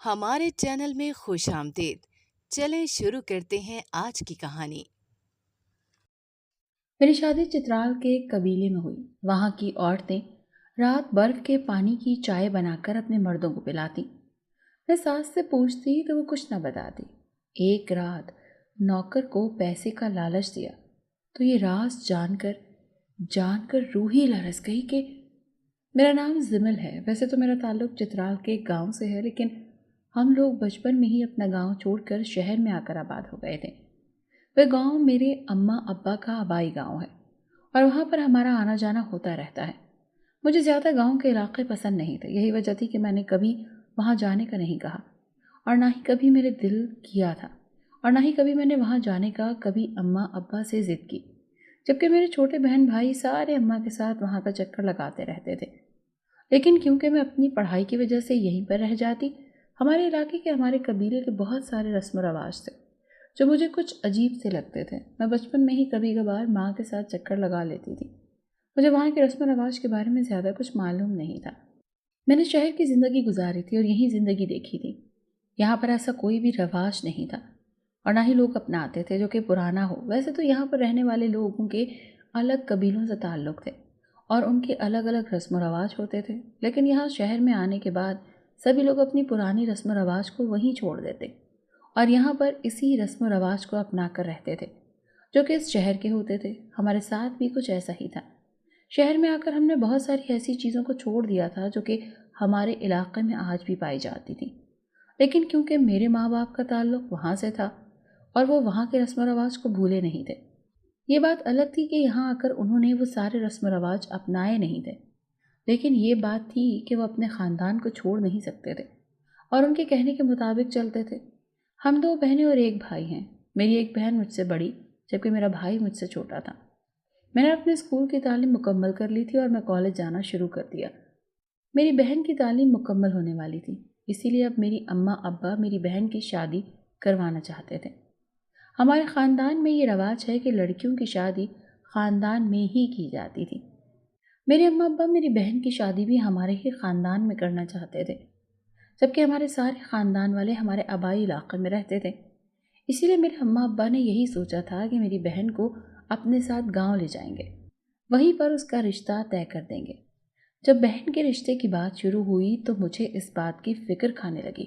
ہمارے چینل میں خوش آمدید۔ چلیں شروع کرتے ہیں آج کی کہانی۔ میری شادی چترال کے ایک قبیلے میں ہوئی۔ وہاں کی عورتیں رات برف کے پانی کی چائے بنا کر اپنے مردوں کو پلاتی۔ میں ساس سے پوچھتی تو وہ کچھ نہ بتاتی۔ ایک رات نوکر کو پیسے کا لالچ دیا تو یہ راز جان کر روح ہی لرز گئی کہ میرا نام زمل ہے۔ ویسے تو میرا تعلق چترال کے ایک گاؤں سے ہے، لیکن ہم لوگ بچپن میں ہی اپنا گاؤں چھوڑ کر شہر میں آ کر آباد ہو گئے تھے۔ وہ گاؤں میرے اماں ابا کا آبائی گاؤں ہے اور وہاں پر ہمارا آنا جانا ہوتا رہتا ہے۔ مجھے زیادہ گاؤں کے علاقے پسند نہیں تھے، یہی وجہ تھی کہ میں نے کبھی وہاں جانے کا نہیں کہا اور نہ ہی کبھی میرے دل کیا تھا، اور نہ ہی کبھی میں نے وہاں جانے کا کبھی اماں ابا سے ضد کی، جبکہ میرے چھوٹے بہن بھائی سارے اماں کے ساتھ وہاں کا چکر لگاتے رہتے تھے۔ لیکن کیونکہ میں اپنی پڑھائی کی وجہ سے یہیں پر رہ جاتی، ہمارے علاقے کے ہمارے قبیلے کے بہت سارے رسم و رواج تھے جو مجھے کچھ عجیب سے لگتے تھے۔ میں بچپن میں ہی کبھی کبھار ماں کے ساتھ چکر لگا لیتی تھی۔ مجھے وہاں کے رسم و رواج کے بارے میں زیادہ کچھ معلوم نہیں تھا۔ میں نے شہر کی زندگی گزاری تھی اور یہیں زندگی دیکھی تھی۔ یہاں پر ایسا کوئی بھی رواج نہیں تھا اور نہ ہی لوگ اپناتے تھے جو کہ پرانا ہو۔ ویسے تو یہاں پر رہنے والے لوگوں کے الگ قبیلوں سے تعلق تھے اور ان کے الگ الگ رسم و رواج ہوتے تھے، لیکن یہاں شہر میں آنے کے بعد سبھی لوگ اپنی پرانی رسم و رواج کو وہیں چھوڑ دیتے اور یہاں پر اسی رسم و رواج کو اپنا کر رہتے تھے جو کہ اس شہر کے ہوتے تھے۔ ہمارے ساتھ بھی کچھ ایسا ہی تھا۔ شہر میں آ کر ہم نے بہت ساری ایسی چیزوں کو چھوڑ دیا تھا جو کہ ہمارے علاقے میں آج بھی پائی جاتی تھی، لیکن کیونکہ میرے ماں باپ کا تعلق وہاں سے تھا اور وہ وہاں کے رسم و رواج کو بھولے نہیں تھے، یہ بات الگ تھی کہ یہاں آ کر انہوں نے وہ سارے رسم و رواج اپنائے نہیں تھے، لیکن یہ بات تھی کہ وہ اپنے خاندان کو چھوڑ نہیں سکتے تھے اور ان کے کہنے کے مطابق چلتے تھے۔ ہم 2 بہنیں اور ایک بھائی ہیں۔ میری ایک بہن مجھ سے بڑی جبکہ میرا بھائی مجھ سے چھوٹا تھا۔ میں نے اپنے اسکول کی تعلیم مکمل کر لی تھی اور میں کالج جانا شروع کر دیا۔ میری بہن کی تعلیم مکمل ہونے والی تھی، اسی لیے اب میری اماں ابا میری بہن کی شادی کروانا چاہتے تھے۔ ہمارے خاندان میں یہ رواج ہے کہ لڑکیوں کی شادی خاندان میں ہی کی جاتی تھی۔ میرے اماں ابا میری بہن کی شادی بھی ہمارے ہی خاندان میں کرنا چاہتے تھے، جبکہ ہمارے سارے خاندان والے ہمارے آبائی علاقے میں رہتے تھے۔ اسی لیے میرے اماں ابا نے یہی سوچا تھا کہ میری بہن کو اپنے ساتھ گاؤں لے جائیں گے، وہیں پر اس کا رشتہ طے کر دیں گے۔ جب بہن کے رشتے کی بات شروع ہوئی تو مجھے اس بات کی فکر کھانے لگی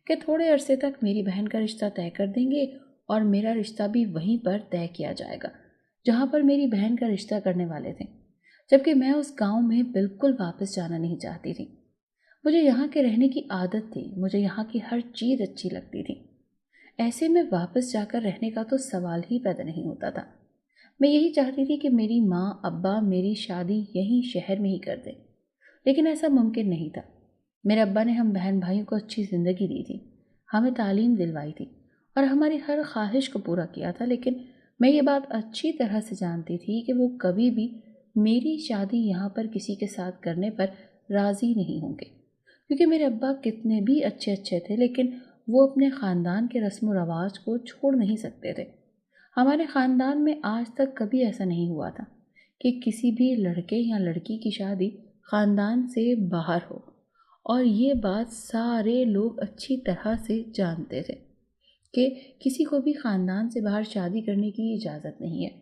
کہ تھوڑے عرصے تک میری بہن کا رشتہ طے کر دیں گے اور میرا رشتہ بھی وہیں پر طے کیا جائے گا جہاں پر میری بہن کا رشتہ کرنے والے تھے، جبکہ میں اس گاؤں میں بالکل واپس جانا نہیں چاہتی تھی۔ مجھے یہاں کے رہنے کی عادت تھی، مجھے یہاں کی ہر چیز اچھی لگتی تھی۔ ایسے میں واپس جا کر رہنے کا تو سوال ہی پیدا نہیں ہوتا تھا۔ میں یہی چاہتی تھی کہ میری ماں ابا میری شادی یہیں شہر میں ہی کر دیں، لیکن ایسا ممکن نہیں تھا۔ میرے ابا نے ہم بہن بھائیوں کو اچھی زندگی دی تھی، ہمیں تعلیم دلوائی تھی اور ہماری ہر خواہش کو پورا کیا تھا، لیکن میں یہ بات اچھی طرح سے جانتی تھی کہ وہ کبھی بھی میری شادی یہاں پر کسی کے ساتھ کرنے پر راضی نہیں ہوں گے، کیونکہ میرے ابا کتنے بھی اچھے تھے لیکن وہ اپنے خاندان کے رسم و رواج کو چھوڑ نہیں سکتے تھے۔ ہمارے خاندان میں آج تک کبھی ایسا نہیں ہوا تھا کہ کسی بھی لڑکے یا لڑکی کی شادی خاندان سے باہر ہو، اور یہ بات سارے لوگ اچھی طرح سے جانتے تھے کہ کسی کو بھی خاندان سے باہر شادی کرنے کی اجازت نہیں ہے۔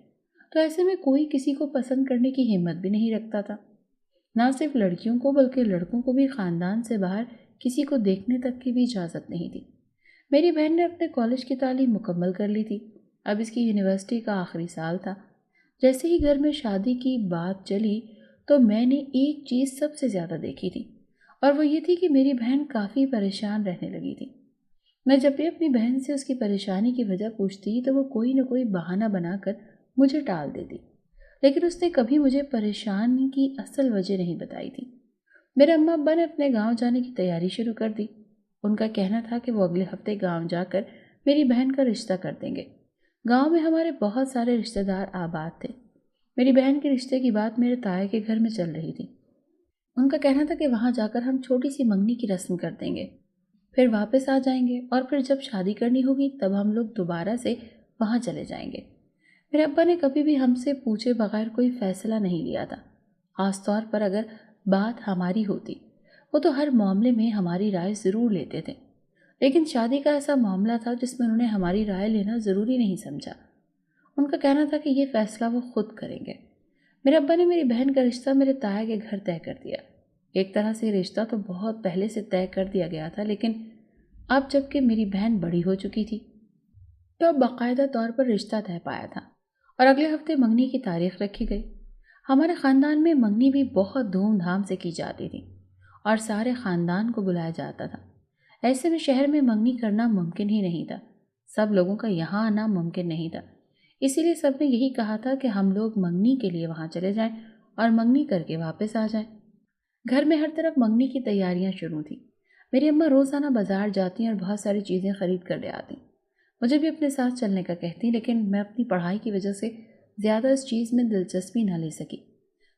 تو ایسے میں کوئی کسی کو پسند کرنے کی ہمت بھی نہیں رکھتا تھا، نہ صرف لڑکیوں کو بلکہ لڑکوں کو بھی خاندان سے باہر کسی کو دیکھنے تک کی بھی اجازت نہیں تھی۔ میری بہن نے اپنے کالج کی تعلیم مکمل کر لی تھی، اب اس کی یونیورسٹی کا آخری سال تھا۔ جیسے ہی گھر میں شادی کی بات چلی تو میں نے ایک چیز سب سے زیادہ دیکھی تھی، اور وہ یہ تھی کہ میری بہن کافی پریشان رہنے لگی تھی۔ میں جب بھی اپنی بہن سے اس کی پریشانی کی وجہ پوچھتی تو وہ کوئی نہ کوئی بہانہ بنا کر مجھے ٹال دیتی، لیکن اس نے کبھی مجھے پریشانی کی اصل وجہ نہیں بتائی تھی۔ میرے اماں ابا نے اپنے گاؤں جانے کی تیاری شروع کر دی۔ ان کا کہنا تھا کہ وہ اگلے ہفتے گاؤں جا کر میری بہن کا رشتہ کر دیں گے۔ گاؤں میں ہمارے بہت سارے رشتہ دار آباد تھے۔ میری بہن کے رشتے کی بات میرے تایا کے گھر میں چل رہی تھی۔ ان کا کہنا تھا کہ وہاں جا کر ہم چھوٹی سی منگنی کی رسم کر دیں گے، پھر واپس آ جائیں گے اور پھر جب شادی کرنی ہوگی تب ہم لوگ دوبارہ سے وہاں چلے جائیں گے۔ میرے ابا نے کبھی بھی ہم سے پوچھے بغیر کوئی فیصلہ نہیں لیا تھا، خاص طور پر اگر بات ہماری ہوتی۔ وہ تو ہر معاملے میں ہماری رائے ضرور لیتے تھے۔ لیکن شادی کا ایسا معاملہ تھا جس میں انہوں نے ہماری رائے لینا ضروری نہیں سمجھا۔ ان کا کہنا تھا کہ یہ فیصلہ وہ خود کریں گے۔ میرے ابا نے میری بہن کا رشتہ میرے تایا کے گھر طے کر دیا۔ ایک طرح سے یہ رشتہ تو بہت پہلے سے طے کر دیا گیا تھا، لیکن اب جب کہ میری بہن بڑی ہو چکی تھی تو اب باقاعدہ طور پر رشتہ طے پایا تھا اور اگلے ہفتے منگنی کی تاریخ رکھی گئی۔ ہمارے خاندان میں منگنی بھی بہت دھوم دھام سے کی جاتی تھی اور سارے خاندان کو بلایا جاتا تھا۔ ایسے میں شہر میں منگنی کرنا ممکن ہی نہیں تھا، سب لوگوں کا یہاں آنا ممکن نہیں تھا، اسی لیے سب نے یہی کہا تھا کہ ہم لوگ منگنی کے لیے وہاں چلے جائیں اور منگنی کر کے واپس آ جائیں۔ گھر میں ہر طرف منگنی کی تیاریاں شروع تھیں۔ میری اماں روزانہ بازار جاتی ہیں اور بہت ساری چیزیں خرید کر لے آتی۔ مجھے بھی اپنے ساتھ چلنے کا کہتی، لیکن میں اپنی پڑھائی کی وجہ سے زیادہ اس چیز میں دلچسپی نہ لے سکی۔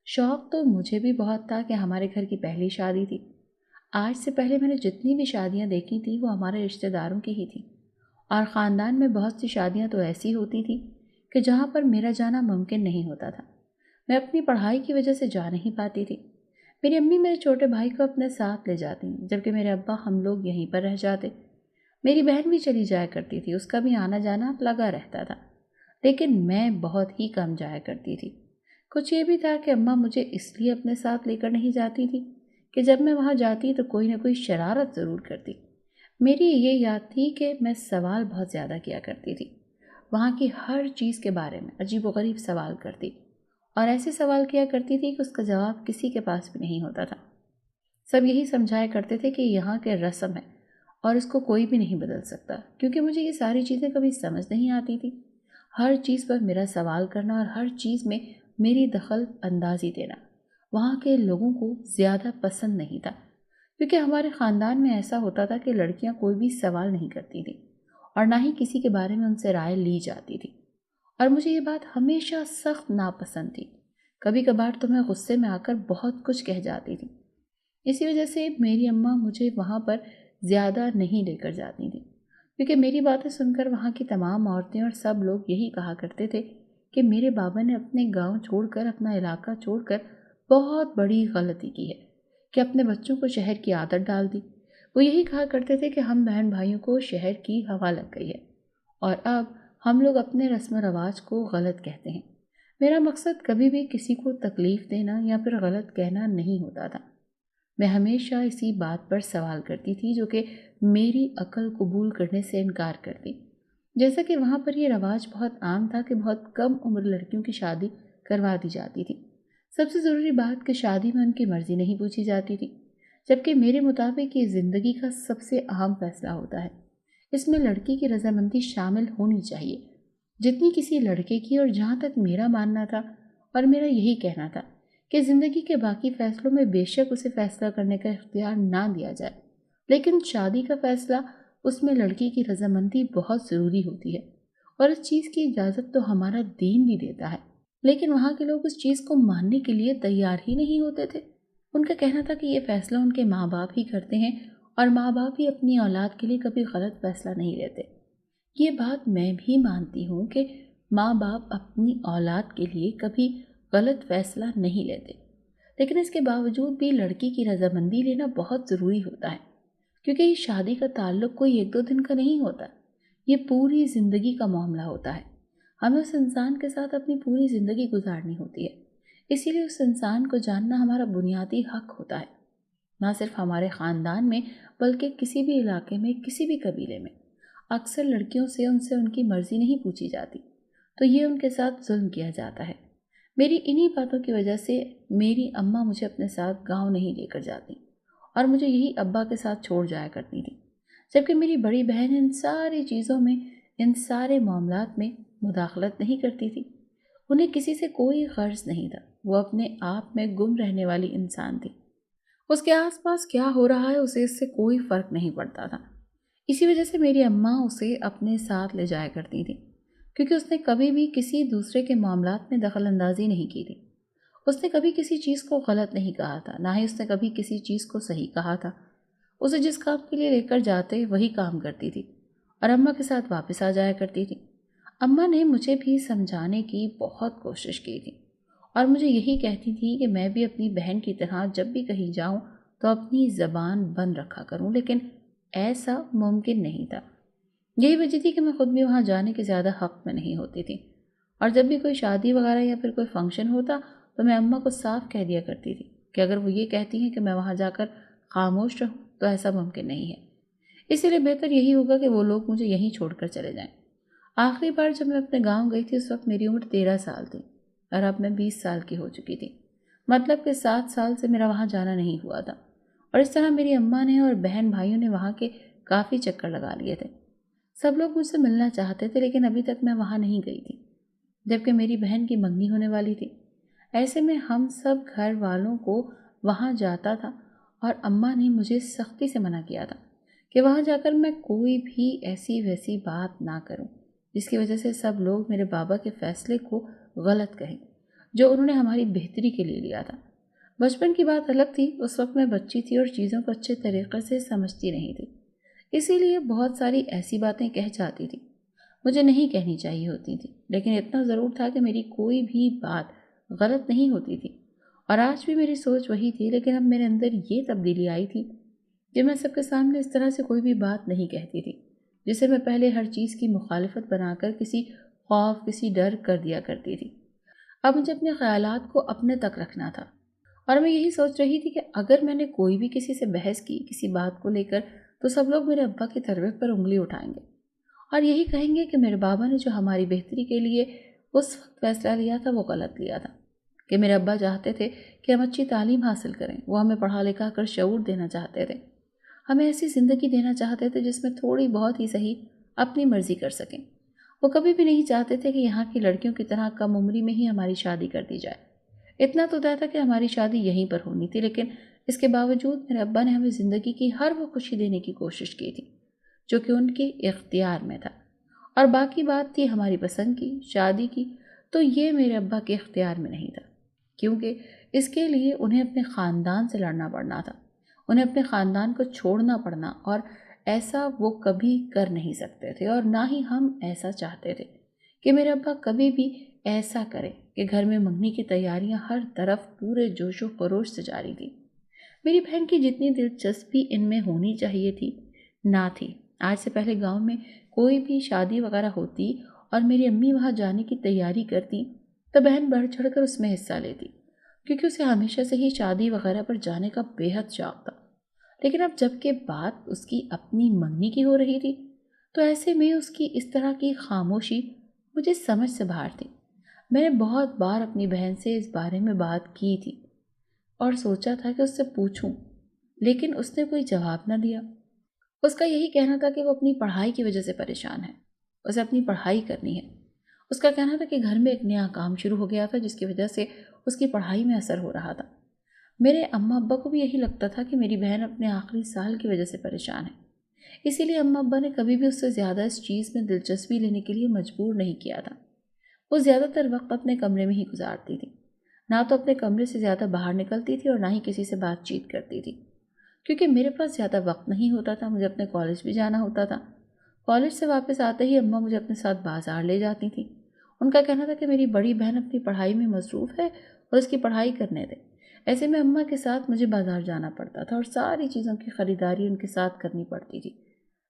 شوق تو مجھے بھی بہت تھا کہ ہمارے گھر کی پہلی شادی تھی۔ آج سے پہلے میں نے جتنی بھی شادیاں دیکھی تھیں وہ ہمارے رشتہ داروں کی ہی تھیں، اور خاندان میں بہت سی شادیاں تو ایسی ہوتی تھیں کہ جہاں پر میرا جانا ممکن نہیں ہوتا تھا۔ میں اپنی پڑھائی کی وجہ سے جا نہیں پاتی تھی۔ میری امی میرے چھوٹے بھائی کو اپنے ساتھ لے جاتی جبکہ میرے ابا ہم لوگ یہیں پر رہ جاتے۔ میری بہن بھی چلی جایا کرتی تھی، اس کا بھی آنا جانا لگا رہتا تھا، لیکن میں بہت ہی کم جایا کرتی تھی۔ کچھ یہ بھی تھا کہ اماں مجھے اس لیے اپنے ساتھ لے کر نہیں جاتی تھی کہ جب میں وہاں جاتی تو کوئی نہ کوئی شرارت ضرور کرتی۔ میری یہ یاد تھی کہ میں سوال بہت زیادہ کیا کرتی تھی، وہاں کی ہر چیز کے بارے میں عجیب و غریب سوال کرتی، اور ایسے سوال کیا کرتی تھی کہ اس کا جواب کسی کے پاس بھی نہیں ہوتا تھا۔ سب یہی سمجھایا کرتے تھے کہ یہاں کے رسم ہے اور اس کو کوئی بھی نہیں بدل سکتا، کیونکہ مجھے یہ ساری چیزیں کبھی سمجھ نہیں آتی تھی۔ ہر چیز پر میرا سوال کرنا اور ہر چیز میں میری دخل اندازی دینا وہاں کے لوگوں کو زیادہ پسند نہیں تھا، کیونکہ ہمارے خاندان میں ایسا ہوتا تھا کہ لڑکیاں کوئی بھی سوال نہیں کرتی تھیں اور نہ ہی کسی کے بارے میں ان سے رائے لی جاتی تھی، اور مجھے یہ بات ہمیشہ سخت ناپسند تھی۔ کبھی کبھار تو میں غصے میں آ کر بہت کچھ کہہ جاتی تھی۔ اسی وجہ سے میری اماں مجھے وہاں پر زیادہ نہیں لے کر جاتی تھیں، کیونکہ میری باتیں سن کر وہاں کی تمام عورتیں اور سب لوگ یہی کہا کرتے تھے کہ میرے بابا نے اپنے گاؤں چھوڑ کر، اپنا علاقہ چھوڑ کر بہت بڑی غلطی کی ہے کہ اپنے بچوں کو شہر کی عادت ڈال دی۔ وہ یہی کہا کرتے تھے کہ ہم بہن بھائیوں کو شہر کی ہوا لگ گئی ہے اور اب ہم لوگ اپنے رسم و رواج کو غلط کہتے ہیں۔ میرا مقصد کبھی بھی کسی کو تکلیف دینا یا پھر غلط کہنا نہیں ہوتا تھا۔ میں ہمیشہ اسی بات پر سوال کرتی تھی جو کہ میری عقل قبول کرنے سے انکار کرتی، جیسا کہ وہاں پر یہ رواج بہت عام تھا کہ بہت کم عمر لڑکیوں کی شادی کروا دی جاتی تھی۔ سب سے ضروری بات کہ شادی میں ان کی مرضی نہیں پوچھی جاتی تھی، جبکہ میرے مطابق یہ زندگی کا سب سے اہم فیصلہ ہوتا ہے۔ اس میں لڑکی کی رضامندی شامل ہونی چاہیے جتنی کسی لڑکے کی، اور جہاں تک میرا ماننا تھا اور میرا یہی کہنا تھا کہ زندگی کے باقی فیصلوں میں بے شک اسے فیصلہ کرنے کا اختیار نہ دیا جائے، لیکن شادی کا فیصلہ، اس میں لڑکی کی رضامندی بہت ضروری ہوتی ہے، اور اس چیز کی اجازت تو ہمارا دین بھی دیتا ہے، لیکن وہاں کے لوگ اس چیز کو ماننے کے لیے تیار ہی نہیں ہوتے تھے۔ ان کا کہنا تھا کہ یہ فیصلہ ان کے ماں باپ ہی کرتے ہیں اور ماں باپ ہی اپنی اولاد کے لیے کبھی غلط فیصلہ نہیں لیتے۔ یہ بات میں بھی مانتی ہوں کہ ماں باپ اپنی اولاد کے لیے کبھی غلط فیصلہ نہیں لیتے، لیکن اس کے باوجود بھی لڑکی کی رضامندی لینا بہت ضروری ہوتا ہے، کیونکہ یہ شادی کا تعلق کوئی ایک دو دن کا نہیں ہوتا، یہ پوری زندگی کا معاملہ ہوتا ہے۔ ہمیں اس انسان کے ساتھ اپنی پوری زندگی گزارنی ہوتی ہے، اسی لیے اس انسان کو جاننا ہمارا بنیادی حق ہوتا ہے، نہ صرف ہمارے خاندان میں بلکہ کسی بھی علاقے میں، کسی بھی قبیلے میں۔ اکثر لڑکیوں سے ان کی مرضی نہیں پوچھی جاتی، تو یہ ان کے ساتھ ظلم کیا جاتا ہے۔ میری انہی باتوں کی وجہ سے میری اماں مجھے اپنے ساتھ گاؤں نہیں لے کر جاتی اور مجھے یہی ابا کے ساتھ چھوڑ جایا کرتی تھی، جبکہ میری بڑی بہن ان ساری چیزوں میں، ان سارے معاملات میں مداخلت نہیں کرتی تھی۔ انہیں کسی سے کوئی غرض نہیں تھا، وہ اپنے آپ میں گم رہنے والی انسان تھی۔ اس کے آس پاس کیا ہو رہا ہے اسے اس سے کوئی فرق نہیں پڑتا تھا۔ اسی وجہ سے میری اماں اسے اپنے ساتھ لے جایا کرتی تھی، کیونکہ اس نے کبھی بھی کسی دوسرے کے معاملات میں دخل اندازی نہیں کی تھی۔ اس نے کبھی کسی چیز کو غلط نہیں کہا تھا، نہ ہی اس نے کبھی کسی چیز کو صحیح کہا تھا۔ اسے جس کام کے لیے لے کر جاتے وہی کام کرتی تھی اور اماں کے ساتھ واپس آ جایا کرتی تھی۔ اماں نے مجھے بھی سمجھانے کی بہت کوشش کی تھی اور مجھے یہی کہتی تھی کہ میں بھی اپنی بہن کی طرح جب بھی کہیں جاؤں تو اپنی زبان بند رکھا کروں، لیکن ایسا ممکن نہیں تھا۔ یہی وجہ تھی کہ میں خود بھی وہاں جانے کے زیادہ حق میں نہیں ہوتی تھی، اور جب بھی کوئی شادی وغیرہ یا پھر کوئی فنکشن ہوتا تو میں اماں کو صاف کہہ دیا کرتی تھی کہ اگر وہ یہ کہتی ہیں کہ میں وہاں جا کر خاموش رہوں تو ایسا ممکن نہیں ہے، اسی لیے بہتر یہی ہوگا کہ وہ لوگ مجھے یہیں چھوڑ کر چلے جائیں۔ آخری بار جب میں اپنے گاؤں گئی تھی اس وقت میری عمر 13 سال تھی، اور اب میں 20 سال کی ہو چکی تھی، مطلب کہ 7 سال سے میرا وہاں جانا نہیں ہوا تھا، اور اس طرح میری اماں نے اور بہن بھائیوں نے وہاں کے کافی چکر لگا لیے تھے۔ سب لوگ مجھ سے ملنا چاہتے تھے لیکن ابھی تک میں وہاں نہیں گئی تھی، جبکہ میری بہن کی منگنی ہونے والی تھی۔ ایسے میں ہم سب گھر والوں کو وہاں جاتا تھا، اور اماں نے مجھے سختی سے منع کیا تھا کہ وہاں جا کر میں کوئی بھی ایسی ویسی بات نہ کروں جس کی وجہ سے سب لوگ میرے بابا کے فیصلے کو غلط کہیں جو انہوں نے ہماری بہتری کے لیے لیا تھا۔ بچپن کی بات الگ تھی، اس وقت میں بچی تھی اور چیزوں کو اچھے طریقے سے سمجھتی نہیں تھی، اسی لیے بہت ساری ایسی باتیں کہہ جاتی تھی مجھے نہیں کہنی چاہیے ہوتی تھی، لیکن اتنا ضرور تھا کہ میری کوئی بھی بات غلط نہیں ہوتی تھی، اور آج بھی میری سوچ وہی تھی، لیکن اب میرے اندر یہ تبدیلی آئی تھی کہ میں سب کے سامنے اس طرح سے کوئی بھی بات نہیں کہتی تھی جسے میں پہلے ہر چیز کی مخالفت بنا کر کسی خوف کسی ڈر کر دیا کرتی تھی۔ اب مجھے اپنے خیالات کو اپنے تک رکھنا تھا، اور میں یہی سوچ رہی تھی کہ اگر میں نے کوئی بھی کسی سے بحث کی کسی بات کو لے کر تو سب لوگ میرے ابا کی تربیت پر انگلی اٹھائیں گے اور یہی کہیں گے کہ میرے بابا نے جو ہماری بہتری کے لیے اس وقت فیصلہ لیا تھا وہ غلط لیا تھا، کہ میرے ابا چاہتے تھے کہ ہم اچھی تعلیم حاصل کریں، وہ ہمیں پڑھا لکھا کر شعور دینا چاہتے تھے، ہمیں ایسی زندگی دینا چاہتے تھے جس میں تھوڑی بہت ہی صحیح اپنی مرضی کر سکیں۔ وہ کبھی بھی نہیں چاہتے تھے کہ یہاں کی لڑکیوں کی طرح کم عمری میں ہی ہماری شادی کر دی جائے۔ اتنا تو طے تھا کہ ہماری شادی یہیں پر ہونی تھی، لیکن اس کے باوجود میرے ابا نے ہمیں زندگی کی ہر وہ خوشی دینے کی کوشش کی تھی جو کہ ان کے اختیار میں تھا، اور باقی بات تھی ہماری پسند کی شادی کی، تو یہ میرے ابا کے اختیار میں نہیں تھا، کیونکہ اس کے لیے انہیں اپنے خاندان سے لڑنا پڑنا تھا، انہیں اپنے خاندان کو چھوڑنا پڑنا، اور ایسا وہ کبھی کر نہیں سکتے تھے، اور نہ ہی ہم ایسا چاہتے تھے کہ میرے ابا کبھی بھی ایسا کرے کہ گھر میں منگنی کی تیاریاں ہر طرف پورے جوش و خروش سے جاری تھی۔ میری بہن کی جتنی دلچسپی ان میں ہونی چاہیے تھی نہ تھی۔ آج سے پہلے گاؤں میں کوئی بھی شادی وغیرہ ہوتی اور میری امی وہاں جانے کی تیاری کرتی تو بہن بڑھ چڑھ کر اس میں حصہ لیتی، کیونکہ اسے ہمیشہ سے ہی شادی وغیرہ پر جانے کا بے حد شوق تھا۔ لیکن اب جب کہ بات اس کی اپنی منگنی کی ہو رہی تھی تو ایسے میں اس کی اس طرح کی خاموشی مجھے سمجھ سے باہر تھی۔ میں نے بہت بار اپنی بہن سے اس بارے میں بات کی تھی اور سوچا تھا کہ اس سے پوچھوں، لیکن اس نے کوئی جواب نہ دیا۔ اس کا یہی کہنا تھا کہ وہ اپنی پڑھائی کی وجہ سے پریشان ہے، اسے اپنی پڑھائی کرنی ہے۔ اس کا کہنا تھا کہ گھر میں ایک نیا کام شروع ہو گیا تھا جس کی وجہ سے اس کی پڑھائی میں اثر ہو رہا تھا۔ میرے اماں ابا کو بھی یہی لگتا تھا کہ میری بہن اپنے آخری سال کی وجہ سے پریشان ہے، اسی لیے اماں ابا نے کبھی بھی اس سے زیادہ اس چیز میں دلچسپی لینے کے لیے مجبور نہیں کیا تھا۔ وہ زیادہ تر وقت اپنے کمرے میں ہی گزارتی تھی، نہ تو اپنے کمرے سے زیادہ باہر نکلتی تھی اور نہ ہی کسی سے بات چیت کرتی تھی، کیونکہ میرے پاس زیادہ وقت نہیں ہوتا تھا، مجھے اپنے کالج بھی جانا ہوتا تھا۔ کالج سے واپس آتے ہی اماں مجھے اپنے ساتھ بازار لے جاتی تھیں۔ ان کا کہنا تھا کہ میری بڑی بہن اپنی پڑھائی میں مصروف ہے اور اس کی پڑھائی کرنے دے۔ ایسے میں اماں کے ساتھ مجھے بازار جانا پڑتا تھا اور ساری چیزوں کی خریداری ان کے ساتھ کرنی پڑتی تھی۔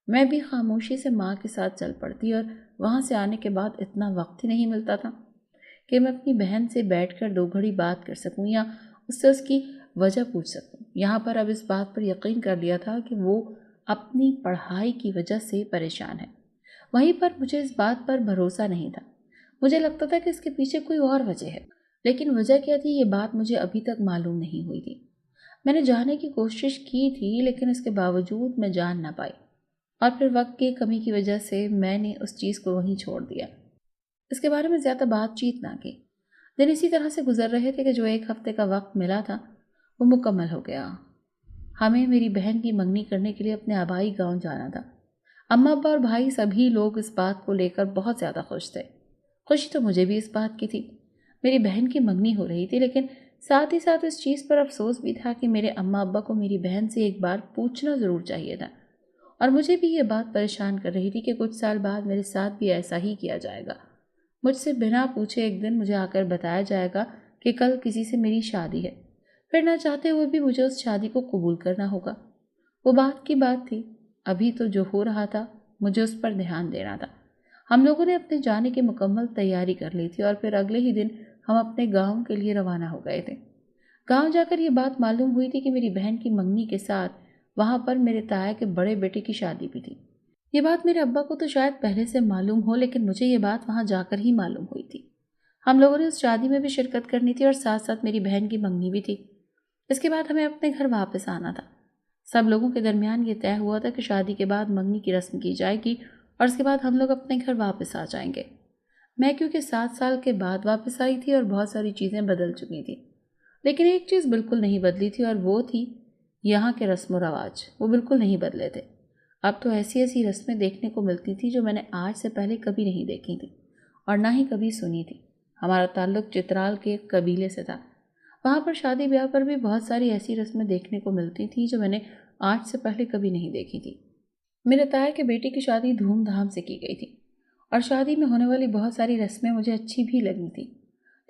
میں بھی خاموشی سے ماں کے ساتھ چل پڑتی، اور وہاں سے آنے کے بعد اتنا وقت ہی نہیں ملتا تھا کہ میں اپنی بہن سے بیٹھ کر 2 گھڑی بات کر سکوں یا اس سے اس کی وجہ پوچھ سکوں۔ یہاں پر اب اس بات پر یقین کر لیا تھا کہ وہ اپنی پڑھائی کی وجہ سے پریشان ہے، وہیں پر مجھے اس بات پر بھروسہ نہیں تھا۔ مجھے لگتا تھا کہ اس کے پیچھے کوئی اور وجہ ہے، لیکن وجہ کیا تھی یہ بات مجھے ابھی تک معلوم نہیں ہوئی تھی۔ میں نے جاننے کی کوشش کی تھی لیکن اس کے باوجود میں جان نہ پائی، اور پھر وقت کی کمی کی وجہ سے میں نے اس چیز کو وہیں چھوڑ دیا، اس کے بارے میں زیادہ بات چیت نہ کی۔ دن اسی طرح سے گزر رہے تھے کہ جو 1 ہفتے کا وقت ملا تھا وہ مکمل ہو گیا۔ ہمیں میری بہن کی منگنی کرنے کے لیے اپنے آبائی گاؤں جانا تھا۔ اماں ابا اور بھائی سبھی لوگ اس بات کو لے کر بہت زیادہ خوش تھے۔ خوشی تو مجھے بھی اس بات کی تھی، میری بہن کی منگنی ہو رہی تھی، لیکن ساتھ ہی ساتھ اس چیز پر افسوس بھی تھا کہ میرے اماں ابا کو میری بہن سے ایک بار پوچھنا ضرور چاہیے تھا، اور مجھے بھی یہ بات پریشان کر رہی تھی کہ کچھ سال بعد میرے ساتھ بھی ایسا ہی کیا جائے گا۔ مجھ سے بنا پوچھے ایک دن مجھے آ کر بتایا جائے گا کہ کل کسی سے میری شادی ہے، پھر نہ چاہتے ہوئے بھی مجھے اس شادی کو قبول کرنا ہوگا۔ وہ بات کی بات تھی، ابھی تو جو ہو رہا تھا مجھے اس پر دھیان دینا تھا۔ ہم لوگوں نے اپنے جانے کی مکمل تیاری کر لی تھی اور پھر اگلے ہی دن ہم اپنے گاؤں کے لیے روانہ ہو گئے تھے۔ گاؤں جا کر یہ بات معلوم ہوئی تھی کہ میری بہن کی منگنی کے ساتھ وہاں پر میرے تایا کے بڑے بیٹے کی شادی بھی تھی۔ یہ بات میرے ابا کو تو شاید پہلے سے معلوم ہو، لیکن مجھے یہ بات وہاں جا کر ہی معلوم ہوئی تھی۔ ہم لوگوں نے اس شادی میں بھی شرکت کرنی تھی اور ساتھ ساتھ میری بہن کی منگنی بھی تھی۔ اس کے بعد ہمیں اپنے گھر واپس آنا تھا۔ سب لوگوں کے درمیان یہ طے ہوا تھا کہ شادی کے بعد منگنی کی رسم کی جائے گی اور اس کے بعد ہم لوگ اپنے گھر واپس آ جائیں گے۔ میں کیونکہ 7 سال کے بعد واپس آئی تھی اور بہت ساری چیزیں بدل چکی تھیں، لیکن ایک چیز بالکل نہیں بدلی تھی اور وہ تھی یہاں کے رسم و رواج۔ وہ بالکل نہیں بدلے تھے۔ اب تو ایسی ایسی رسمیں دیکھنے کو ملتی تھی جو میں نے آج سے پہلے کبھی نہیں دیکھی تھی اور نہ ہی کبھی سنی تھی۔ ہمارا تعلق چترال کے ایک قبیلے سے تھا۔ وہاں پر شادی بیاہ پر بھی بہت ساری ایسی رسمیں دیکھنے کو ملتی تھیں جو میں نے آج سے پہلے کبھی نہیں دیکھی تھی۔ میرے تایا کے بیٹے کی شادی دھوم دھام سے کی گئی تھی اور شادی میں ہونے والی بہت ساری رسمیں مجھے اچھی بھی لگی تھیں،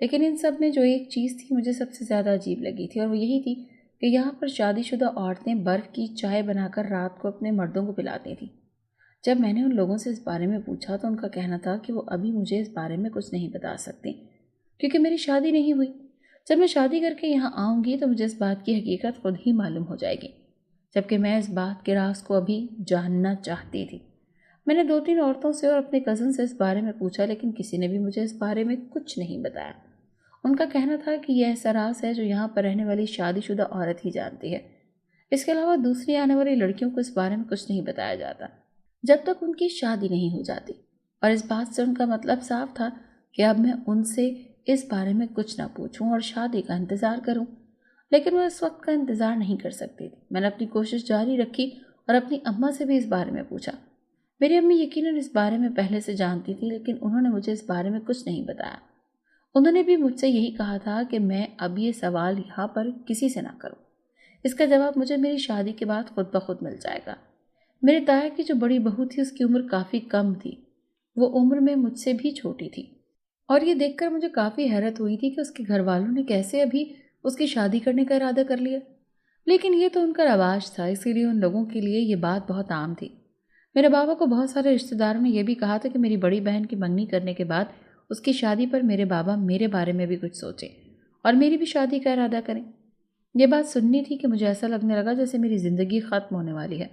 لیکن ان سب میں جو ایک چیز تھی مجھے سب سے زیادہ عجیب لگی تھی اور وہ یہی تھی کہ یہاں پر شادی شدہ عورتیں برف کی چائے بنا کر رات کو اپنے مردوں کو پلاتی تھیں۔ جب میں نے ان لوگوں سے اس بارے میں پوچھا تو ان کا کہنا تھا کہ وہ ابھی مجھے اس بارے میں کچھ نہیں بتا سکتی کیونکہ میری شادی نہیں ہوئی۔ جب میں شادی کر کے یہاں آؤں گی تو مجھے اس بات کی حقیقت خود ہی معلوم ہو جائے گی، جبکہ میں اس بات کے راز کو ابھی جاننا چاہتی تھی۔ میں نے 2-3 عورتوں سے اور اپنے کزن سے اس بارے میں پوچھا، لیکن کسی نے بھی مجھے اس بارے میں کچھ نہیں بتایا۔ ان کا کہنا تھا کہ یہ ایسا راز ہے جو یہاں پر رہنے والی شادی شدہ عورت ہی جانتی ہے۔ اس کے علاوہ دوسری آنے والی لڑکیوں کو اس بارے میں کچھ نہیں بتایا جاتا جب تک ان کی شادی نہیں ہو جاتی، اور اس بات سے ان کا مطلب صاف تھا کہ اب میں ان سے اس بارے میں کچھ نہ پوچھوں اور شادی کا انتظار کروں، لیکن وہ اس وقت کا انتظار نہیں کر سکتی تھی۔ میں نے اپنی کوشش جاری رکھی اور اپنی اماں سے بھی اس بارے میں پوچھا۔ میری امی یقیناً اس بارے میں پہلے سے جانتی تھی، لیکن انہوں نے مجھے اس بارے میں کچھ نہیں بتایا۔ انہوں نے بھی مجھ سے یہی کہا تھا کہ میں اب یہ سوال یہاں پر کسی سے نہ کروں، اس کا جواب مجھے میری شادی کے بعد خود بخود مل جائے گا۔ میرے تایا کی جو بڑی بہو تھی اس کی عمر کافی کم تھی، وہ عمر میں مجھ سے بھی چھوٹی تھی، اور یہ دیکھ کر مجھے کافی حیرت ہوئی تھی کہ اس کے گھر والوں نے کیسے ابھی اس کی شادی کرنے کا ارادہ کر لیا۔ لیکن یہ تو ان کا رواج تھا، اسی لیے ان لوگوں کے لیے یہ بات بہت عام تھی۔ میرے بابا کو بہت سارے رشتہ داروں نے یہ بھی کہا تھا کہ میری بڑی بہن کی منگنی کرنے کے بعد اس کی شادی پر میرے بابا میرے بارے میں بھی کچھ سوچیں اور میری بھی شادی کا ارادہ کریں۔ یہ بات سننی تھی کہ مجھے ایسا لگنے لگا جیسے میری زندگی ختم ہونے والی ہے۔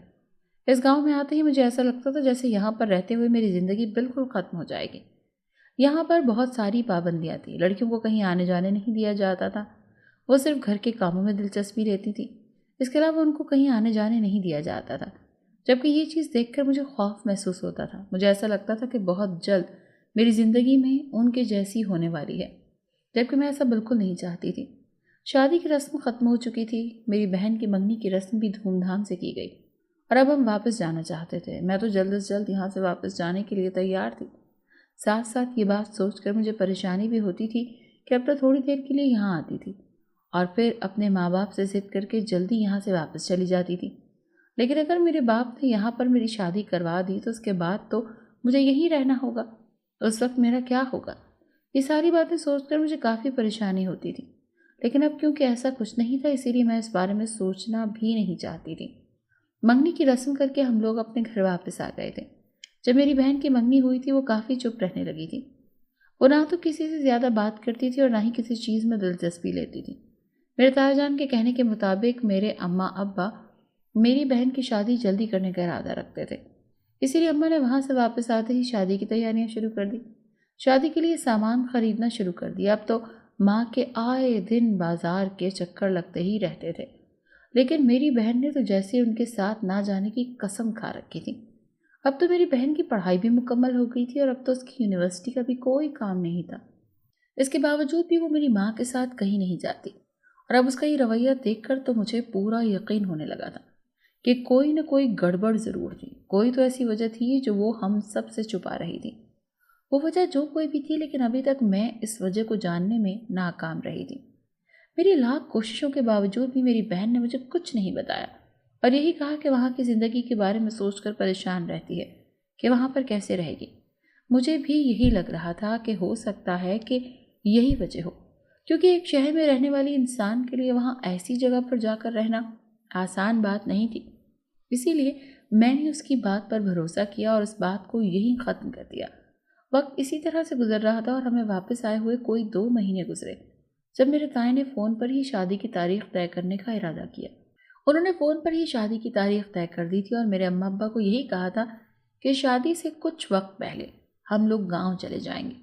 اس گاؤں میں آتے ہی مجھے ایسا لگتا تھا جیسے یہاں پر رہتے ہوئے میری زندگی بالکل ختم ہو جائے گی۔ یہاں پر بہت ساری پابندیاں تھیں، لڑکیوں کو کہیں آنے جانے نہیں دیا جاتا تھا، وہ صرف گھر کے کاموں میں دلچسپی لیتی تھی، اس کے علاوہ ان کو کہیں آنے جانے نہیں دیا جاتا تھا۔ جبکہ یہ چیز دیکھ کر مجھے خوف محسوس ہوتا تھا، مجھے ایسا لگتا تھا کہ بہت جلد میری زندگی میں ان کے جیسی ہونے والی ہے، جبکہ میں ایسا بالکل نہیں چاہتی تھی۔ شادی کی رسم ختم ہو چکی تھی، میری بہن کی منگنی کی رسم بھی دھوم دھام سے کی گئی اور اب ہم واپس جانا چاہتے تھے۔ میں تو جلد از جلد یہاں سے واپس جانے کے لیے تیار تھی۔ ساتھ ساتھ یہ بات سوچ کر مجھے پریشانی بھی ہوتی تھی کہ اب تو تھوڑی دیر کے لیے یہاں آتی تھی اور پھر اپنے ماں باپ سے ضد کر کے جلدی یہاں سے واپس چلی جاتی تھی، لیکن اگر میرے باپ نے یہاں پر میری شادی کروا دی تو اس کے بعد تو مجھے یہیں رہنا ہوگا، اس وقت میرا کیا ہوگا؟ یہ ساری باتیں سوچ کر مجھے کافی پریشانی ہوتی تھی، لیکن اب کیونکہ ایسا کچھ نہیں تھا اسی لیے میں اس بارے میں سوچنا بھی نہیں چاہتی تھی۔ منگنی کی رسم کر کے ہم لوگ اپنے گھر واپس آ گئے تھے۔ جب میری بہن کی منگنی ہوئی تھی وہ کافی چپ رہنے لگی تھی، وہ نہ تو کسی سے زیادہ بات کرتی تھی اور نہ ہی کسی چیز میں دلچسپی لیتی تھی۔ میرے تایا جان کے کہنے کے مطابق میرے اماں ابا میری بہن کی شادی جلدی کرنے کا ارادہ رکھتے تھے، اسی لیے اماں نے وہاں سے واپس آتے ہی شادی کی تیاریاں شروع کر دی، شادی کے لیے سامان خریدنا شروع کر دیا۔ اب تو ماں کے آئے دن بازار کے چکر لگتے ہی رہتے تھے، لیکن میری بہن نے تو جیسے ان کے ساتھ نہ جانے کی قسم کھا رکھی تھی۔ اب تو میری بہن کی پڑھائی بھی مکمل ہو گئی تھی اور اب تو اس کی یونیورسٹی کا بھی کوئی کام نہیں تھا۔ اس کے باوجود بھی وہ میری ماں کے ساتھ کہیں نہیں جاتی، اور اب اس کا یہ رویہ دیکھ کر تو مجھے پورا یقین ہونے لگا تھا کہ کوئی نہ کوئی گڑبڑ ضرور تھی، کوئی تو ایسی وجہ تھی جو وہ ہم سب سے چھپا رہی تھی۔ وہ وجہ جو کوئی بھی تھی، لیکن ابھی تک میں اس وجہ کو جاننے میں ناکام رہی تھی۔ میری لاکھ کوششوں کے باوجود بھی میری بہن نے مجھے کچھ نہیں بتایا اور یہی کہا کہ وہاں کی زندگی کے بارے میں سوچ کر پریشان رہتی ہے کہ وہاں پر کیسے رہے گی۔ مجھے بھی یہی لگ رہا تھا کہ ہو سکتا ہے کہ یہی وجہ ہو، کیونکہ ایک شہر میں رہنے والی انسان کے لیے وہاں ایسی جگہ پر جا کر رہنا آسان بات نہیں تھی۔ اسی لیے میں نے اس کی بات پر بھروسہ کیا اور اس بات کو یہیں ختم کر دیا۔ وقت اسی طرح سے گزر رہا تھا اور ہمیں واپس آئے ہوئے کوئی 2 مہینے گزرے جب میرے تائیں نے فون پر ہی شادی کی تاریخ طے کرنے کا ارادہ کیا۔ انہوں نے فون پر ہی شادی کی تاریخ طے کر دی تھی اور میرے اماں ابا کو یہی کہا تھا کہ شادی سے کچھ وقت پہلے ہم لوگ گاؤں چلے جائیں گے۔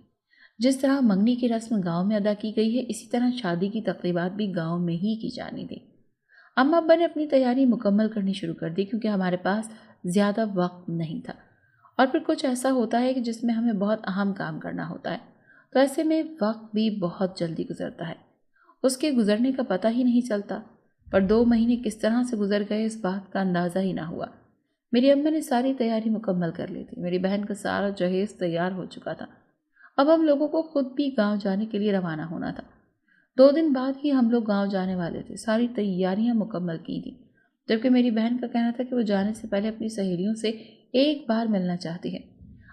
جس طرح منگنی کی رسم گاؤں میں ادا کی گئی ہے، اسی طرح شادی کی تقریبات بھی گاؤں میں ہی کی جانی تھی۔ اماں ابا نے اپنی تیاری مکمل کرنی شروع کر دی کیونکہ ہمارے پاس زیادہ وقت نہیں تھا، اور پھر کچھ ایسا ہوتا ہے کہ جس میں ہمیں بہت اہم کام کرنا ہوتا ہے، تو ایسے میں وقت بھی بہت جلدی گزرتا ہے، اس کے گزرنے کا پتہ ہی نہیں چلتا۔ پر 2 مہینے کس طرح سے گزر گئے اس بات کا اندازہ ہی نہ ہوا۔ میری اماں نے ساری تیاری مکمل کر لی تھی، میری بہن کا سارا جہیز تیار ہو چکا تھا، اب ہم لوگوں کو خود بھی گاؤں جانے کے لیے روانہ ہونا تھا۔ 2 دن بعد ہی ہم لوگ گاؤں جانے والے تھے، ساری تیاریاں مکمل کی تھیں، جبکہ میری بہن کا کہنا تھا کہ وہ جانے سے پہلے اپنی سہیلیوں سے ایک بار ملنا چاہتی ہے۔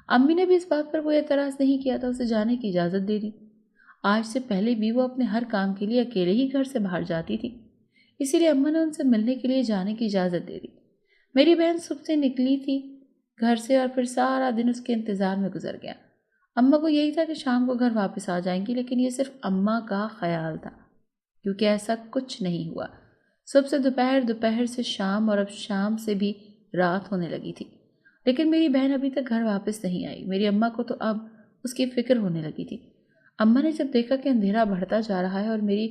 امی نے بھی اس بات پر کوئی اعتراض نہیں کیا تھا، اسے جانے کی اجازت دے دی۔ آج سے پہلے بھی وہ اپنے ہر کام کے لیے اکیلے ہی گھر سے باہر جاتی تھی، اسی لیے اماں نے ان سے ملنے کے لیے جانے کی اجازت دے دی۔ میری بہن صبح سے نکلی تھی گھر سے اور پھر سارا دن اس کے انتظار میں گزر گیا۔ اماں کو یہی تھا کہ شام کو گھر واپس آ جائیں گی، لیکن یہ صرف اماں کا خیال تھا کیونکہ ایسا کچھ نہیں ہوا۔ صبح سے دوپہر، دوپہر سے شام اور اب شام سے بھی رات ہونے لگی تھی، لیکن میری بہن ابھی تک گھر واپس نہیں آئی۔ میری اماں کو تو اب اس کی فکر ہونے لگی تھی۔ اماں نے جب دیکھا کہ اندھیرا بڑھتا جا رہا ہے اور میری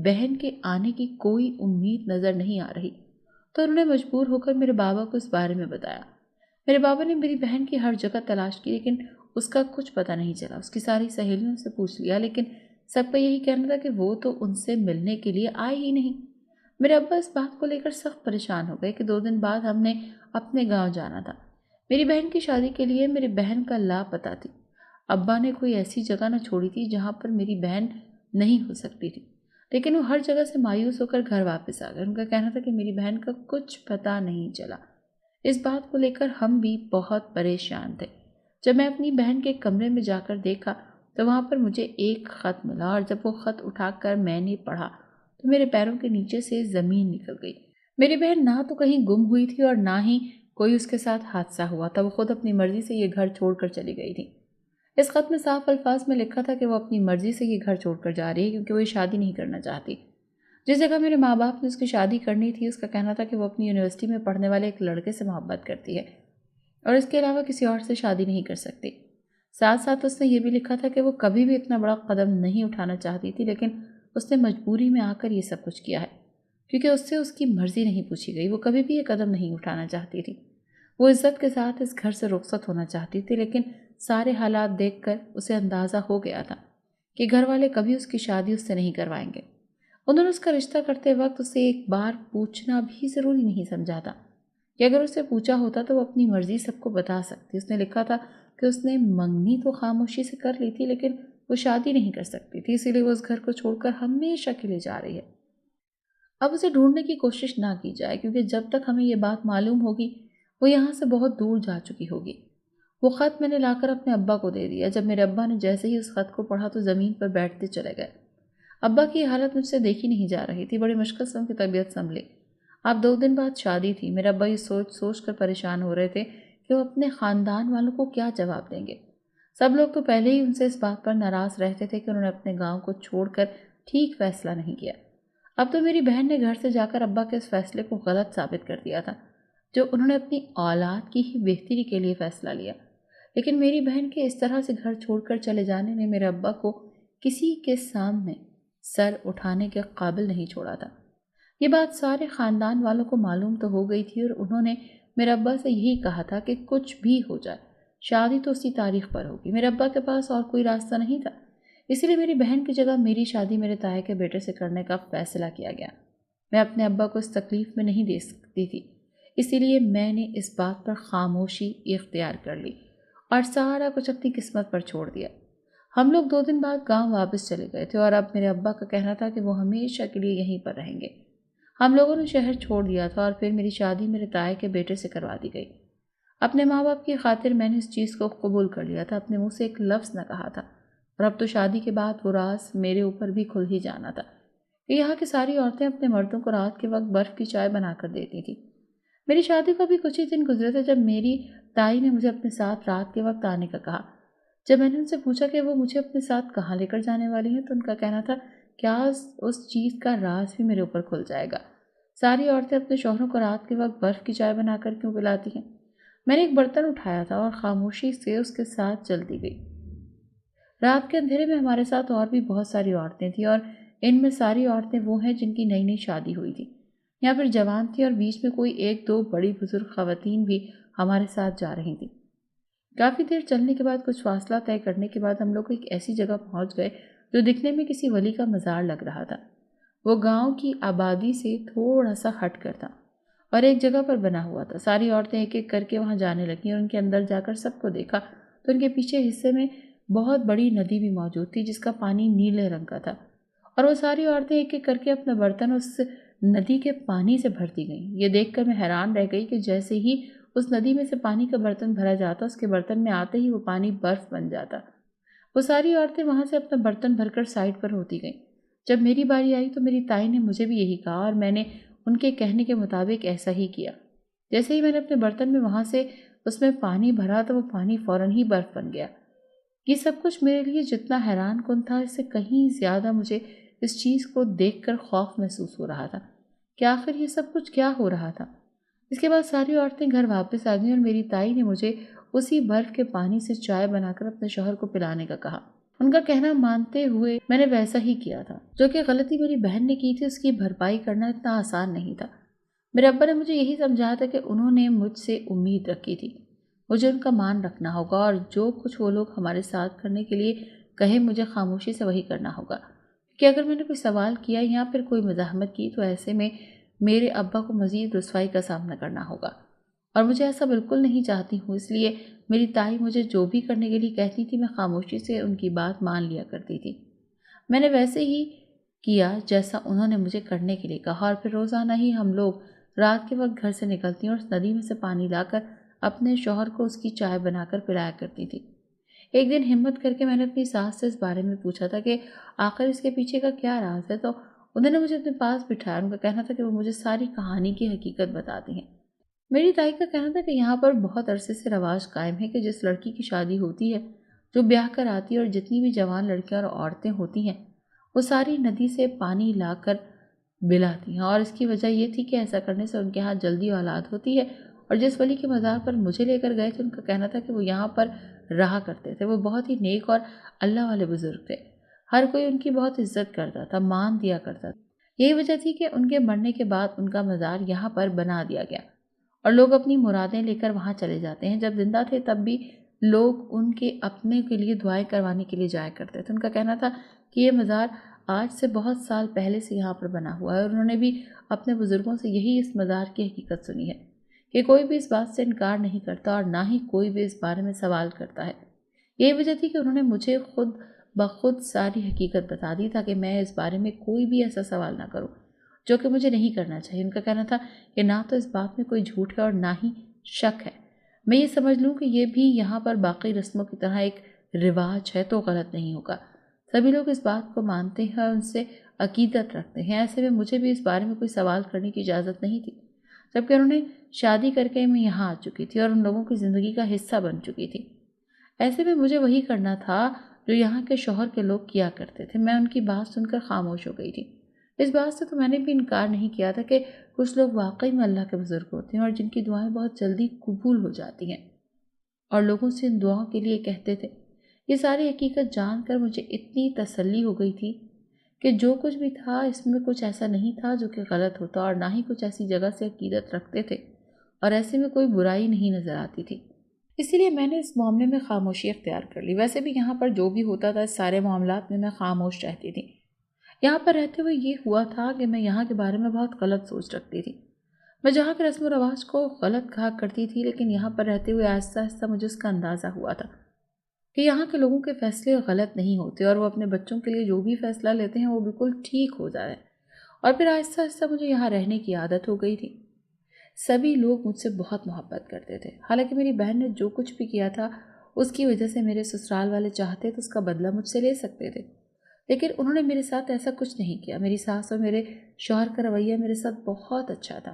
بہن کے آنے کی کوئی امید نظر نہیں آ رہی، تو انہوں نے مجبور ہو کر میرے بابا کو اس بارے میں بتایا۔ میرے بابا نے میری بہن کی ہر جگہ تلاش کی، لیکن اس کا کچھ پتہ نہیں چلا۔ اس کی ساری سہیلیوں سے پوچھ لیا، لیکن سب کا یہی کہنا تھا کہ وہ تو ان سے ملنے کے لیے آئے ہی نہیں۔ میرے ابا اس بات کو لے کر سخت پریشان ہو گئے کہ 2 دن بعد ہم نے اپنے گاؤں جانا تھا۔ میری بہن کی شادی کے لیے میری بہن کا لاپتہ تھی۔ ابا نے کوئی ایسی جگہ نہ چھوڑی تھی جہاں پر میری بہن نہیں ہو سکتی تھی، لیکن وہ ہر جگہ سے مایوس ہو کر گھر واپس آ گئے۔ ان کا کہنا تھا کہ میری بہن کا کچھ پتہ نہیں چلا۔ اس بات کو لے کر ہم بھی بہت پریشان تھے۔ جب میں اپنی بہن کے کمرے میں جا کر دیکھا تو وہاں پر مجھے ایک خط ملا، اور جب وہ خط اٹھا کر میں نے پڑھا تو میرے پیروں کے نیچے سے زمین نکل گئی۔ میری بہن نہ تو کہیں گم ہوئی تھی اور نہ ہی کوئی اس کے ساتھ حادثہ ہوا تھا، وہ خود اپنی مرضی سے یہ گھر چھوڑ کر چلی گئی تھی۔ اس خط میں صاف الفاظ میں لکھا تھا کہ وہ اپنی مرضی سے یہ گھر چھوڑ کر جا رہی ہے کیونکہ وہ یہ شادی نہیں کرنا چاہتی۔ جس جگہ میرے ماں باپ نے اس کی شادی کرنی تھی، اس کا کہنا تھا کہ وہ اپنی یونیورسٹی میں پڑھنے والے ایک لڑکے سے محبت کرتی ہے اور اس کے علاوہ کسی اور سے شادی نہیں کر سکتی۔ ساتھ ساتھ اس نے یہ بھی لکھا تھا کہ وہ کبھی بھی اتنا بڑا قدم نہیں اٹھانا چاہتی تھی، لیکن اس نے مجبوری میں آ کر یہ سب کچھ کیا ہے کیونکہ اس سے اس کی مرضی نہیں پوچھی گئی۔ وہ کبھی بھی یہ قدم نہیں اٹھانا چاہتی تھی، وہ عزت کے ساتھ اس گھر سے رخصت ہونا چاہتی تھی، لیکن سارے حالات دیکھ کر اسے اندازہ ہو گیا تھا کہ گھر والے کبھی اس کی شادی اس سے نہیں کروائیں گے۔ انہوں نے اس کا رشتہ کرتے وقت اسے ایک بار پوچھنا بھی ضروری نہیں سمجھا تھا کہ اگر اسے پوچھا ہوتا تو وہ اپنی مرضی سب کو بتا سکتی۔ اس نے لکھا تھا کہ اس نے منگنی تو خاموشی سے کر لی تھی، لیکن وہ شادی نہیں کر سکتی تھی، اسی لیے وہ اس گھر کو چھوڑ کر ہمیشہ کے لیے جا رہی ہے۔ اب اسے ڈھونڈنے کی کوشش نہ کی جائے کیونکہ جب تک ہمیں یہ بات معلوم ہوگی وہ یہاں سے بہت دور جا چکی ہوگی۔ وہ خط میں نے لا کر اپنے ابا کو دے دیا۔ جب میرے ابا نے جیسے ہی اس خط کو پڑھا تو زمین پر بیٹھتے چلے گئے۔ ابا کی حالت مجھ سے دیکھی نہیں جا رہی تھی، بڑی مشکل سے ان کی طبیعت سنبھلی۔ اب 2 دن بعد شادی تھی۔ میرے ابا یہ سوچ سوچ کر پریشان ہو رہے تھے کہ وہ اپنے خاندان والوں کو کیا جواب دیں گے۔ سب لوگ تو پہلے ہی ان سے اس بات پر ناراض رہتے تھے کہ انہوں نے اپنے گاؤں کو چھوڑ کر ٹھیک فیصلہ نہیں کیا۔ اب تو میری بہن نے گھر سے جا کر ابا کے اس فیصلے کو غلط ثابت کر دیا تھا جو انہوں نے اپنی اولاد کی ہی بہتری کے لیے فیصلہ لیا، لیکن میری بہن کے اس طرح سے گھر چھوڑ کر چلے جانے نے میرے ابا کو کسی کے سامنے سر اٹھانے کے قابل نہیں چھوڑا تھا۔ یہ بات سارے خاندان والوں کو معلوم تو ہو گئی تھی اور انہوں نے میرے ابا سے یہی کہا تھا کہ کچھ بھی ہو جائے شادی تو اسی تاریخ پر ہوگی۔ میرے ابا کے پاس اور کوئی راستہ نہیں تھا، اسی لیے میری بہن کی جگہ میری شادی میرے تایا کے بیٹے سے کرنے کا فیصلہ کیا گیا۔ میں اپنے ابا کو اس تکلیف میں نہیں دے سکتی تھی، اسی لیے میں نے اس بات پر خاموشی اختیار کر لی اور سارا کچھ اپنی قسمت پر چھوڑ دیا۔ ہم لوگ 2 دن بعد گاؤں واپس چلے گئے تھے اور اب میرے ابا کا کہنا تھا کہ وہ ہمیشہ کے لیے یہیں پر رہیں گے۔ ہم لوگوں نے شہر چھوڑ دیا تھا اور پھر میری شادی میرے تایا کے بیٹے سے کروا دی گئی۔ اپنے ماں باپ کی خاطر میں نے اس چیز کو قبول کر لیا تھا، اپنے منہ سے ایک لفظ نہ کہا تھا، اور اب تو شادی کے بعد وہ راز میرے اوپر بھی کھل ہی جانا تھا کہ یہاں کی ساری عورتیں اپنے مردوں کو رات کے وقت برف کی چائے بنا کر دیتی تھیں۔ میری شادی کو بھی کچھ ہی دن گزرے تھے جب میری تائی نے مجھے اپنے ساتھ رات کے وقت آنے کا کہا۔ جب میں نے ان سے پوچھا کہ وہ مجھے اپنے ساتھ کہاں لے کر جانے والی ہیں تو ان کا کہنا تھا کیا اس چیز کا راز بھی میرے اوپر کھل جائے گا۔ ساری عورتیں اپنے شوہروں کو رات کے وقت برف کی چائے بنا کر کیوں پلاتی ہیں؟ میں نے ایک برتن اٹھایا تھا اور خاموشی سے اس کے ساتھ چلتی گئی۔ رات کے اندھیرے میں ہمارے ساتھ اور بھی بہت ساری عورتیں تھیں اور ان میں ساری عورتیں وہ ہیں جن کی نئی نئی شادی ہوئی تھی یا پھر جوان تھی، اور بیچ میں کوئی ایک دو بڑی بزرگ خواتین بھی ہمارے ساتھ جا رہی تھیں۔ کافی دیر چلنے کے بعد کچھ فاصلہ طے کرنے کے بعد ہم لوگ ایک ایسی جگہ پہنچ گئے جو دکھنے میں کسی ولی کا مزار لگ رہا تھا۔ وہ گاؤں کی آبادی سے تھوڑا سا ہٹ کر تھا اور ایک جگہ پر بنا ہوا تھا۔ ساری عورتیں ایک ایک کر کے وہاں جانے لگیں اور ان کے اندر جا کر سب کو دیکھا تو ان کے پیچھے حصے میں بہت بڑی ندی بھی موجود تھی جس کا پانی نیلے رنگ کا تھا، اور وہ ساری عورتیں ایک ایک کر کے اپنا برتن اس ندی کے پانی سے بھرتی گئیں۔ یہ دیکھ کر میں حیران رہ گئی کہ جیسے ہی اس ندی میں سے پانی کا برتن بھرا جاتا، اس کے برتن میں آتے ہی وہ پانی برف بن جاتا۔ وہ ساری عورتیں وہاں سے اپنا برتن بھر کر سائڈ پر ہوتی گئیں۔ جب میری باری آئی تو میری تائی نے مجھے بھی یہی کہا اور میں نے ان کے کہنے کے مطابق ایسا ہی کیا۔ جیسے ہی میں نے اپنے برتن میں وہاں سے اس میں پانی بھرا تو وہ پانی فوراً ہی برف بن گیا۔ یہ سب کچھ میرے لیے جتنا حیران کن تھا، اس سے کہیں زیادہ مجھے اس چیز کو دیکھ کر خوف محسوس ہو رہا تھا کہ آخر یہ سب کچھ کیا ہو رہا تھا۔ اس کے بعد ساری عورتیں گھر واپس آ گئیں اور میری تائی نے مجھے اسی برف کے پانی سے چائے بنا کر اپنے شوہر کو پلانے کا کہا۔ ان کا کہنا مانتے ہوئے میں نے ویسا ہی کیا تھا۔ جو کہ غلطی میری بہن نے کی تھی اس کی بھرپائی کرنا اتنا آسان نہیں تھا۔ میرے ابا نے مجھے یہی سمجھایا تھا کہ انہوں نے مجھ سے امید رکھی تھی، مجھے ان کا مان رکھنا ہوگا اور جو کچھ وہ لوگ ہمارے ساتھ کرنے کے لیے کہیں مجھے خاموشی سے وہی کرنا ہوگا، کہ اگر میں نے کوئی سوال کیا یا پھر کوئی مزاحمت کی تو ایسے میں میرے ابا کو مزید رسوائی کا سامنا کرنا ہوگا، اور مجھے ایسا بالکل نہیں چاہتی ہوں۔ اس لیے میری تائی مجھے جو بھی کرنے کے لیے کہتی تھی میں خاموشی سے ان کی بات مان لیا کرتی تھی۔ میں نے ویسے ہی کیا جیسا انہوں نے مجھے کرنے کے لیے کہا، اور پھر روزانہ ہی ہم لوگ رات کے وقت گھر سے نکلتی اور اس ندی میں سے پانی لا کر اپنے شوہر کو اس کی چائے بنا کر پلایا کرتی تھی۔ ایک دن ہمت کر کے میں نے اپنی ساس سے اس بارے میں پوچھا تھا کہ آخر اس کے پیچھے کا کیا راز ہے، تو انہوں نے مجھے اپنے پاس بٹھایا۔ ان کا کہنا تھا کہ وہ مجھے ساری کہانی کی حقیقت بتاتی ہیں۔ میری تائی کا کہنا تھا کہ یہاں پر بہت عرصے سے رواج قائم ہے کہ جس لڑکی کی شادی ہوتی ہے، جو بیاہ کر آتی ہے، اور جتنی بھی جوان لڑکیاں اور عورتیں ہوتی ہیں وہ ساری ندی سے پانی لا کر بلاتی ہیں، اور اس کی وجہ یہ تھی کہ ایسا کرنے سے ان کے ہاں جلدی اولاد ہوتی ہے۔ اور جس ولی کے مزار پر مجھے لے کر گئے تھے ان کا کہنا تھا کہ وہ یہاں پر رہا کرتے تھے، وہ بہت ہی نیک اور اللہ والے بزرگ تھے، ہر کوئی ان کی بہت عزت کرتا تھا، مان دیا کرتا تھا۔ یہی وجہ تھی کہ ان کے مرنے کے بعد ان کا مزار یہاں پر بنا دیا گیا اور لوگ اپنی مرادیں لے کر وہاں چلے جاتے ہیں۔ جب زندہ تھے تب بھی لوگ ان کے اپنے کے لیے دعائیں کروانے کے لیے جایا کرتے تھے۔ ان کا کہنا تھا کہ یہ مزار آج سے بہت سال پہلے سے یہاں پر بنا ہوا ہے، اور انہوں نے بھی اپنے بزرگوں سے یہی اس مزار کی حقیقت سنی ہے کہ کوئی بھی اس بات سے انکار نہیں کرتا اور نہ ہی کوئی بھی اس بارے میں سوال کرتا ہے۔ یہی وجہ تھی کہ انہوں نے مجھے خود بخود ساری حقیقت بتا دی تاکہ میں اس بارے میں کوئی بھی ایسا سوال نہ کروں جو کہ مجھے نہیں کرنا چاہیے۔ ان کا کہنا تھا کہ نہ تو اس بات میں کوئی جھوٹ ہے اور نہ ہی شک ہے، میں یہ سمجھ لوں کہ یہ بھی یہاں پر باقی رسموں کی طرح ایک رواج ہے تو غلط نہیں ہوگا۔ سبھی لوگ اس بات کو مانتے ہیں اور ان سے عقیدت رکھتے ہیں، ایسے میں مجھے بھی اس بارے میں کوئی سوال کرنے کی اجازت نہیں تھی، جبکہ انہوں نے شادی کر کے میں یہاں آ چکی تھی اور ان لوگوں کی زندگی کا حصہ بن چکی تھی۔ ایسے میں مجھے وہی کرنا تھا جو یہاں کے شوہر کے لوگ کیا کرتے تھے۔ میں ان کی بات سن کر خاموش ہو گئی تھی۔ اس بات سے تو میں نے بھی انکار نہیں کیا تھا کہ کچھ لوگ واقعی میں اللہ کے بزرگ ہوتے ہیں اور جن کی دعائیں بہت جلدی قبول ہو جاتی ہیں اور لوگوں سے ان دعاؤں کے لیے کہتے تھے۔ یہ ساری حقیقت جان کر مجھے اتنی تسلی ہو گئی تھی کہ جو کچھ بھی تھا اس میں کچھ ایسا نہیں تھا جو کہ غلط ہوتا، اور نہ ہی کچھ ایسی جگہ سے عقیدت رکھتے تھے اور ایسے میں کوئی برائی نہیں نظر آتی تھی۔ اسی لیے میں نے اس معاملے میں خاموشی اختیار کر لی۔ ویسے بھی یہاں پر جو بھی ہوتا تھا اس سارے معاملات میں خاموش رہتی تھی۔ یہاں پر رہتے ہوئے یہ ہوا تھا کہ میں یہاں کے بارے میں بہت غلط سوچ رکھتی تھی۔ میں جہاں کے رسم و رواج کو غلط کہا کرتی تھی، لیکن یہاں پر رہتے ہوئے آہستہ آہستہ مجھے اس کا اندازہ ہوا تھا کہ یہاں کے لوگوں کے فیصلے غلط نہیں ہوتے اور وہ اپنے بچوں کے لیے جو بھی فیصلہ لیتے ہیں وہ بالکل ٹھیک ہو جائے۔ اور پھر آہستہ آہستہ مجھے یہاں رہنے کی عادت ہو گئی تھی۔ سبھی لوگ مجھ سے بہت محبت کرتے تھے، حالانکہ میری بہن نے جو کچھ بھی کیا تھا اس کی وجہ سے میرے سسرال والے چاہتے تو اس کا بدلہ مجھ سے لے سکتے تھے، لیکن انہوں نے میرے ساتھ ایسا کچھ نہیں کیا۔ میری ساس اور میرے شوہر کا رویہ میرے ساتھ بہت اچھا تھا۔